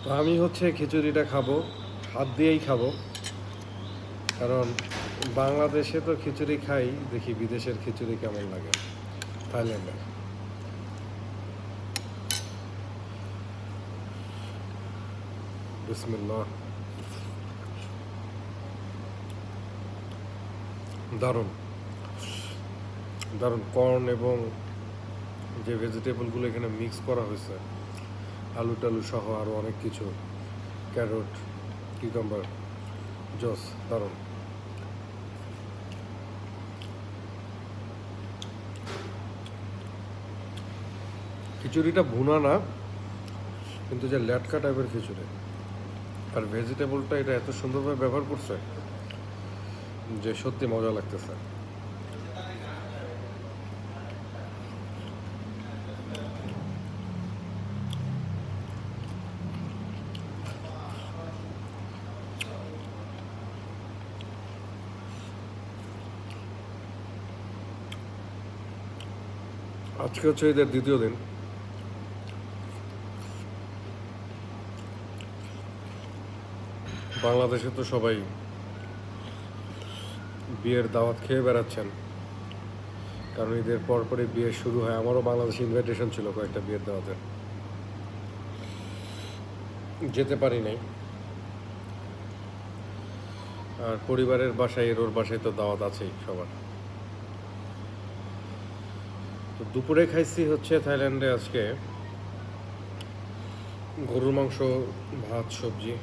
তো আমি হচ্ছে খিচুড়িটা খাবো, হাত দিয়েই খাবো। কারণ বাংলাদেশে তো খিচুড়ি খাই, দেখি বিদেশের খিচুড়ি কেমন লাগে, থাইল্যান্ডের। বিসমিল্লাহ। দারুণ দারুণ কর্ন এবং যে ভেজিটেবলগুলো এখানে মিক্স করা হয়েছে, আলু টালু সহ আরও অনেক কিছু, ক্যারট, কিউকাম্বার, জস, দারুণ। খিচুড়িটা ভুনা না, কিন্তু যে ল্যাটকা টাইপের খিচুড়ি, আর ভেজিটেবলটা এটা এত সুন্দরভাবে ব্যবহার করছে যে সত্যি মজা লাগতেছে। আজকে হচ্ছে ঈদের দ্বিতীয় দিন। বাংলাদেশে তো সবাই বিয়ের দাওয়াত খেয়ে বেড়াচ্ছেন, কারণ ঈদের পরপরই বিয়ে শুরু হয়। আমারও বাংলাদেশে ইনভাইটেশন ছিল কয়েকটা বিয়ের দাওয়াতে, যেতে পারি নাই। আর পরিবারের বাসায়, ওর বাসায় তো দাওয়াত আছেই সবার। তো দুপুরে খাইছি হচ্ছে থাইল্যান্ডে আজকে গরুর মাংস, ভাত, সবজি,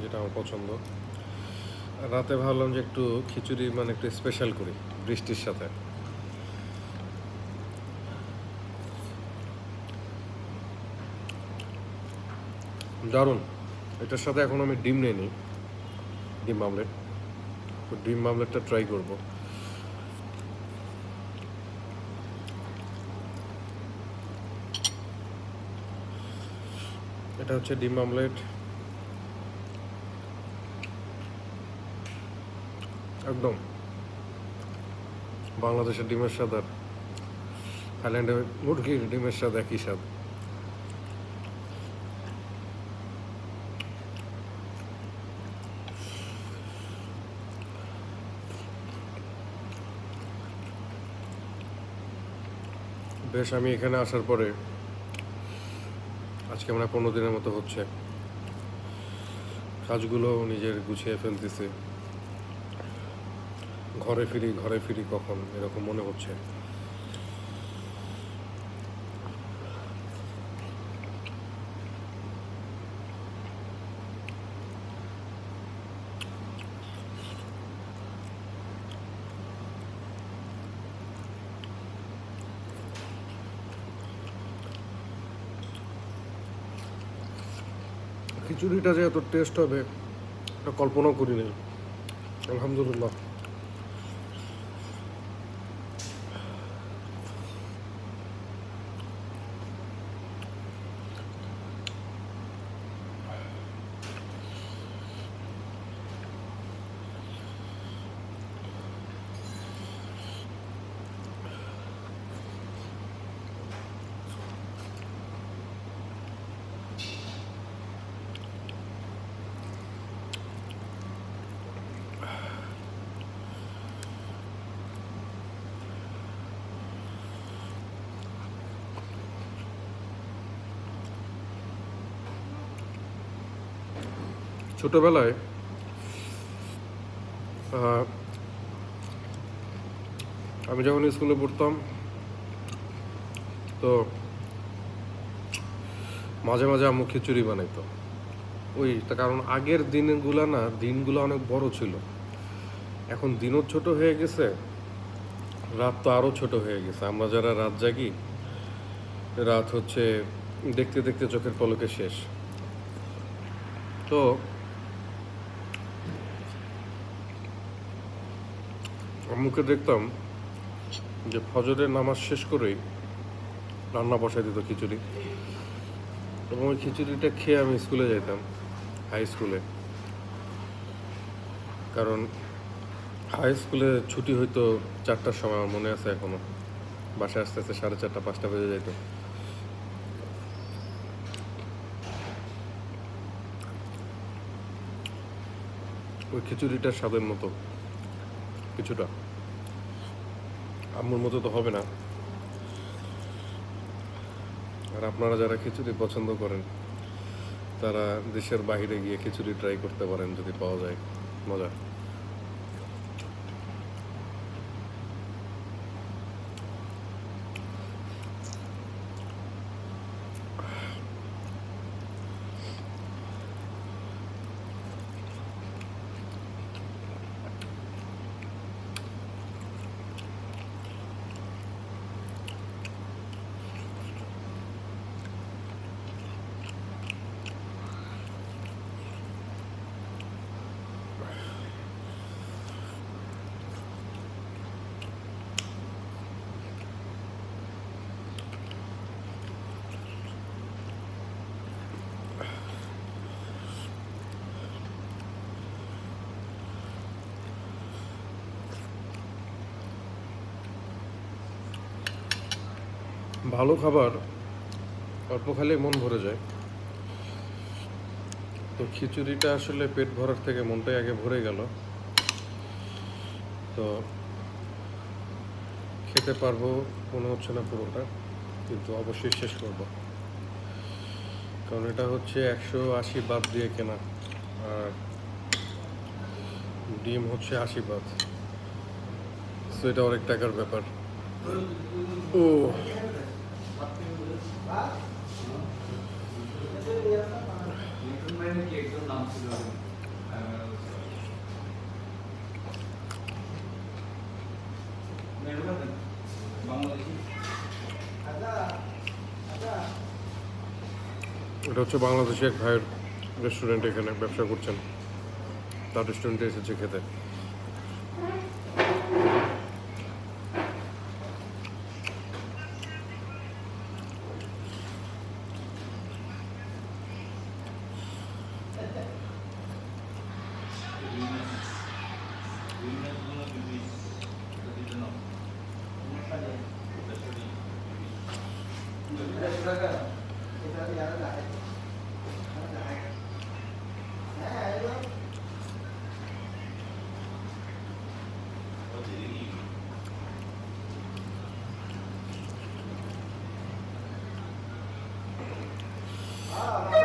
যেটা আমার পছন্দ। আর রাতে ভাবলাম যে একটু খিচুড়ি, মানে একটু স্পেশাল করি বৃষ্টির সাথে। দারুণ। এটার সাথে এখন আমি ডিম নিয়ে নিই, ডিম আমলেট। তো ডিম আমলেটটা ট্রাই করব। এটা হচ্ছে ডিম আমলেট, একদম বাংলাদেশের ডিমের স্বাদ আর থাইল্যান্ডের মুরগির ডিমের স্বাদ একই স্বাদ। বেশ, আমি এখানে আসার পরে আজকে আমরা 15 দিনের মতো হচ্ছে, কাজগুলো নিজের গুছিয়ে ফেলতেছি। ঘরে ফিরি কখন এরকম মনে হচ্ছে। খিচুড়িটা যে এত টেস্ট হবে এটা কল্পনাও করিনি। আলহামদুলিল্লাহ। ছোটবেলায় আহ, আমি যখন স্কুলে পড়তাম, তো মাঝে মাঝে আম্মু খিচুড়ি বানাইতো। কারণ আগের দিনগুলো অনেক বড় ছিল। এখন দিনও ছোট হয়ে গেছে, রাত তো আরও ছোট হয়ে গেছে। আমরা যারা রাত জাগি, রাত হচ্ছে দেখতে দেখতে চোখের পলকে শেষ। তো আম্মুকে দেখতাম যে ফজরের নামাজ শেষ করেই রান্না বসাই দিত খিচুড়ি, এবং ওই খিচুড়িটা খেয়ে আমি স্কুলে যেতাম, হাই স্কুলে। কারণ হাই স্কুলে ছুটি হইতো 4টার সময়, আমার মনে আছে এখনো। বাসায় আস্তে আস্তে 4:30 5টা বেজে যেত। ওই খিচুড়িটার স্বাদের মতো কিছুটা। আম্মুর মতো তো হবে না। আর আপনারা যারা খিচুড়ি পছন্দ করেন তারা দেশের বাইরে গিয়ে খিচুড়ি ট্রাই করতে পারেন যদি পাওয়া যায়, মজা। ভালো খাবার অল্প খেলে মন ভরে যায়। তো খিচুড়িটা আসলে পেট ভরার থেকে মনটাই আগে ভরে গেল। তো খেতে পারবো মনে হচ্ছে না পুরোটা, কিন্তু অবশ্যই শেষ করব, কারণ এটা হচ্ছে 180 বাত দিয়ে কেনা, আর ডিম হচ্ছে 80 বাত, সো এটা অনেক টাকার ব্যাপার। ও এটা হচ্ছে বাংলাদেশি এক ভাইয়ের রেস্টুরেন্ট, এখানে ব্যবসা করছেন, তার রেস্টুরেন্টে এসেছে খেতে।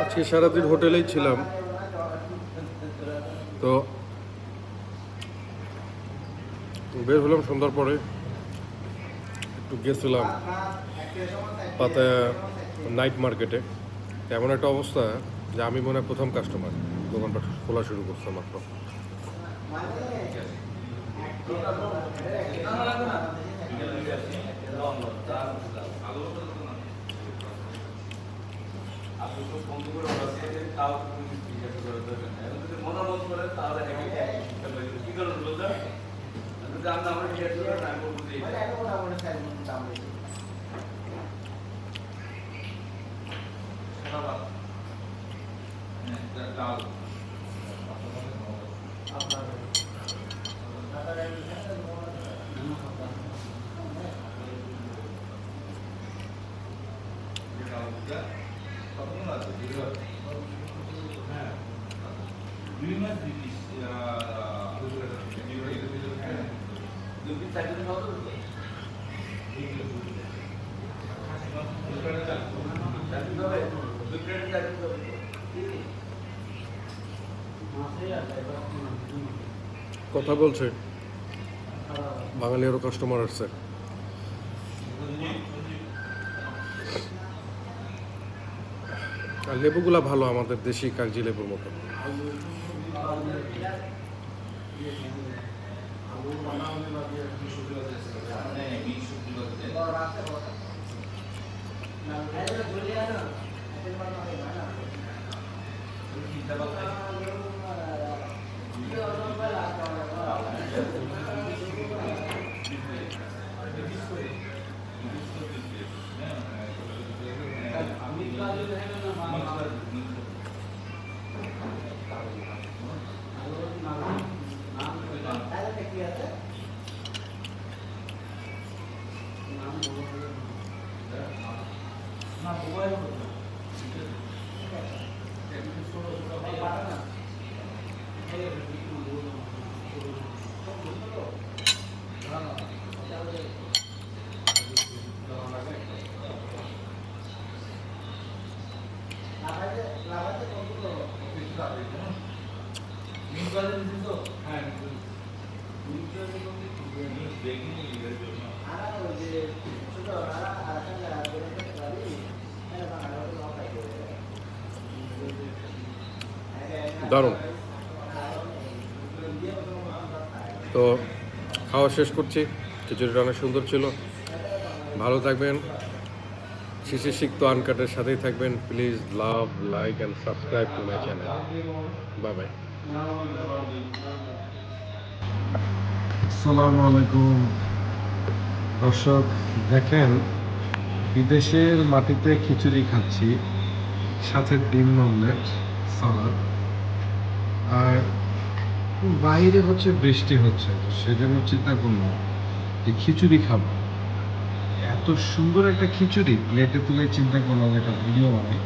আজকে সারাদিন হোটেলেই ছিলাম, তো বের হলাম সন্ধ্যার পরে, একটু গেছিলাম পাতায়া নাইট মার্কেটে। এমন একটা অবস্থা যে আমি মনে হয় প্রথম কাস্টমার, দোকানটা খোলা শুরু করছে মাত্র। কথা বলছে, বাঙালি আরও কাস্টমার আসছে। আর লেবুগুলা ভালো, আমাদের দেশি কাগজি লেবুর মতো। দারুণ। তো খাওয়া শেষ করছি। খিচুড়িটা অনেক সুন্দর ছিল। ভালো থাকবেন। শিশির সিক্ত আনকাটের সাথেই থাকবেন। Please love, like and subscribe to my channel. Bye bye. আসসালামু আলাইকুম দর্শক, দেখেন বিদেশের মাটিতে খিচুড়ি খাচ্ছি, সাথে ডিম অমলেট, সালাদ, আর বাইরে হচ্ছে বৃষ্টি হচ্ছে, তো সেজন্য চিন্তা করলাম যে খিচুড়ি খাবো। এত সুন্দর একটা খিচুড়ি প্লেটে তুলে চিন্তা করলাম একটা ভিডিও বানাই।